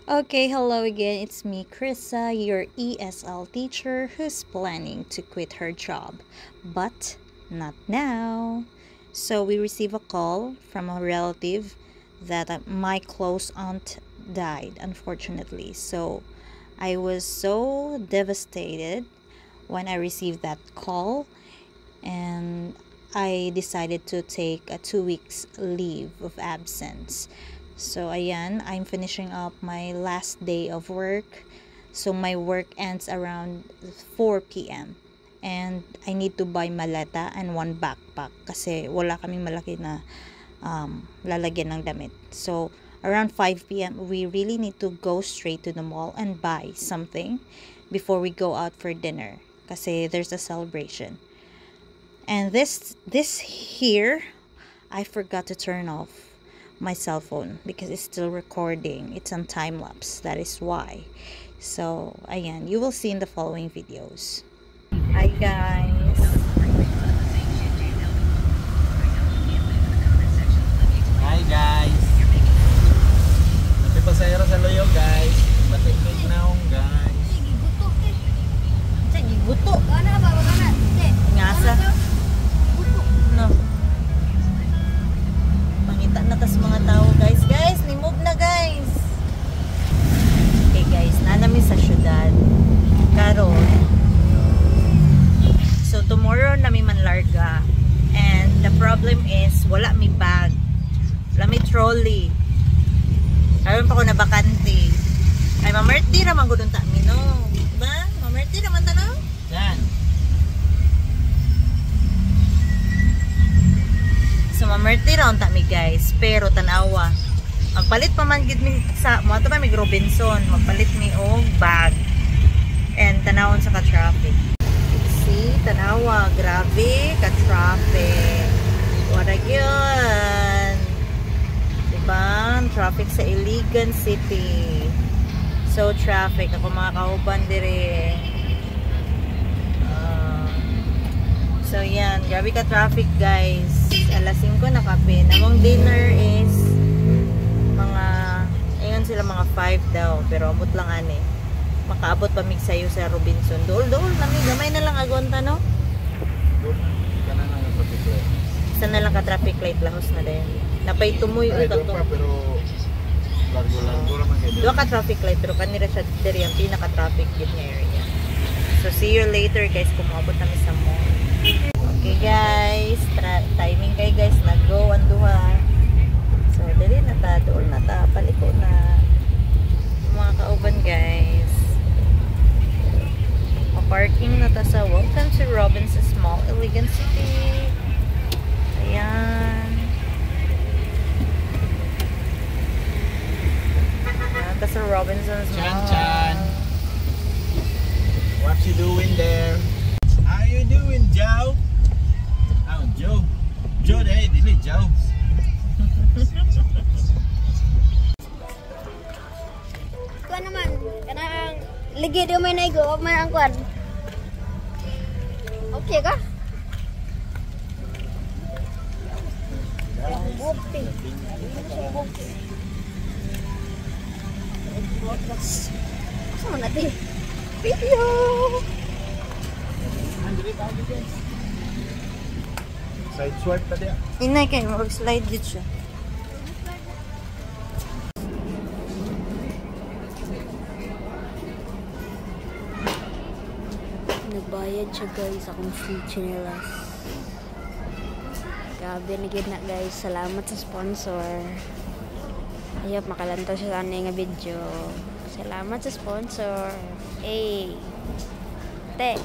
Okay, hello again. It's me, Krissa, your ESL teacher who's planning to quit her job. But not now. So we receive a call from a relative that my close aunt died, unfortunately. So I was so devastated when I received that call, and I decided to take a 2 weeks leave of absence. So ayan, I'm finishing up my last day of work. So my work ends around 4 p.m. And I need to buy maleta and one backpack kasi wala kaming malaki na lalagyan ng damit. So around 5 p.m. we really need to go straight to the mall and buy something before we go out for dinner kasi there's a celebration. And this here, I forgot to turn off my cell phone because it's still recording. It's on time lapse. That is why. So ayan, you will see in the following videos. Hi guys. Hi guys. May pasahero sa loyo guys. Batik-tik na akong guys. Sige, buto. Kana ba? Kana? Ngasa. No. Pangita na tas mga tao guys. Guys, ni-move na guys. Okay guys, nanami sa syudad. Karon. So tomorrow nami manlarga. And the problem is wala mi bag. Wala mi trolley. Karon pa ko na bakante. Ay mamerti ra man gud unta mi no. Diba? Mamerti ra man ta no? Yan. So mamerti ra unta mi guys, pero tanawa. Magpalit pa man gid mi sa mo ato pa mi Robinson, magpalit mi og bag. And tanawon sa ka-traffic. See, tanawa, grabe ka-traffic. What again? Diba? Traffic sa Iligan City. So traffic ako mga kauban dire. So yan, grabe ka traffic guys. Alas 5 na kape. Namong dinner is mga, ayun sila mga 5 daw. Pero abot lang ani. Makaabot pa mig sayo sa Robinson. Dool nami, gamay na lang agonta no? Kana na ang traffic light. Isa na lang ka traffic light lahos na din. Napay tumoy Ay, utak doon to. pa pero largo naman kayo. Duha ka traffic light pero kanira siya diri ang pinaka traffic gid nga area. So see you later guys kung maabot nami sa mall. Okay guys, timing kay guys, nag-go ang duha. So dali na ta, doon na ta, paliko na. Mga kauban guys. Pa-parking na ta sa Welcome to Robinson's Mall, Iligan City. Ayan. Ayan ta sa Robinson's Mall. Chan. What you doing there? How you doing, Joe? Oh, Joe. Joe, hey, dili Joe. Kuan naman. Kanang ligi di may naigo man ang kuan. Okay ka? Bukti. Asa man natin? Video. Side swipe tadi. Inay kayo, mag-slide dito siya. Nagbayad siya guys akong free chinelas. Grabe na gid na guys. Salamat sa sponsor. Ayop makalantaw siya sa nga video. Salamat sa sponsor. Hey. Te.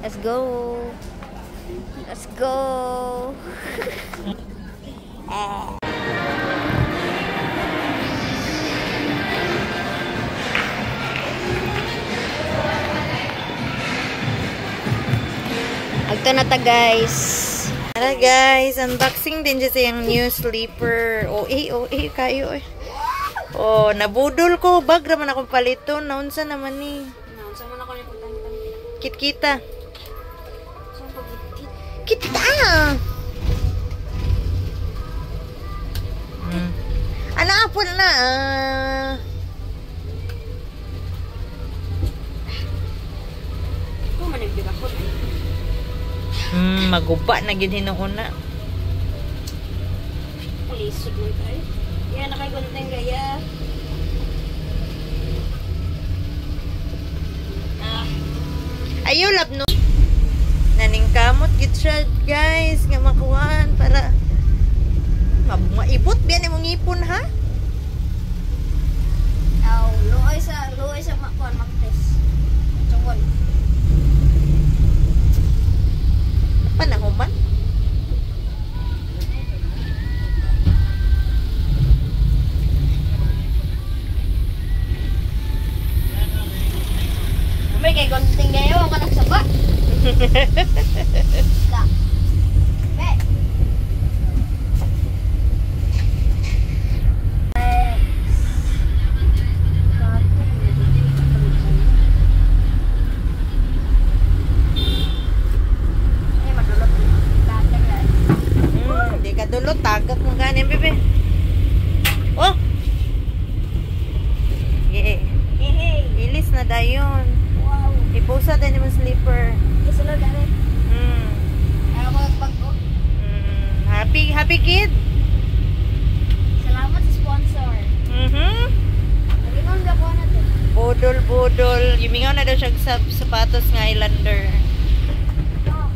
Let's go. Agto na ta guys. Tara guys, unboxing din dyan sa yung new sleeper. OA kayo eh. Oh, nabudol ko. Bag naman akong palito. Naunsa naman ni. Naunsa man ako ni pagtantan. Kit-kita. Saan pagkit? Kita! Ipon na. Kung managbiga ko na. Maguba na gid hinuuna. Lisod mo tayo. Yan, nakagunting gaya. Ayaw lab no. Naningkamot gid siya, guys, nga makuhaan para maibot biyan imong ipon ha. Aw, luoy sa makuan magtes. Tungkol. Panahuman. May kay gunting gaya ako nagsaba. Da. Be. Di ka dulot, tagak mo ganin, bebe. Oh! Yeah. Hey. Ilis na dayon. Wow. Ipusa din yung slipper. Isulod na rin. Ayaw ko magbago. Happy kid? Salamat sa sponsor. Nagingon ka po natin. Budol. Yumingaw na daw siya sa sapatos ng Islander. Oh.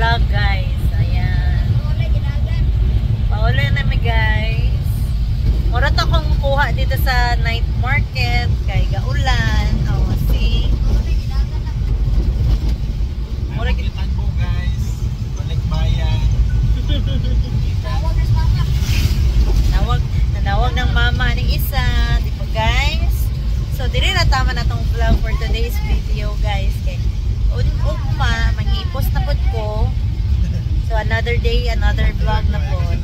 vlog, guys. Ayan. Pauli na mi, guys. Mura to akong kuha dito sa night market. Kay gaulan. Oh, see? Mura kita ko, guys. Balik bayan. Nanawag ng mama ng isa. Di ba, guys? So, dili na tama na tong vlog for today's video, guys. Kay ugma, manghipos na pod ko. So, another day, another vlog na pod.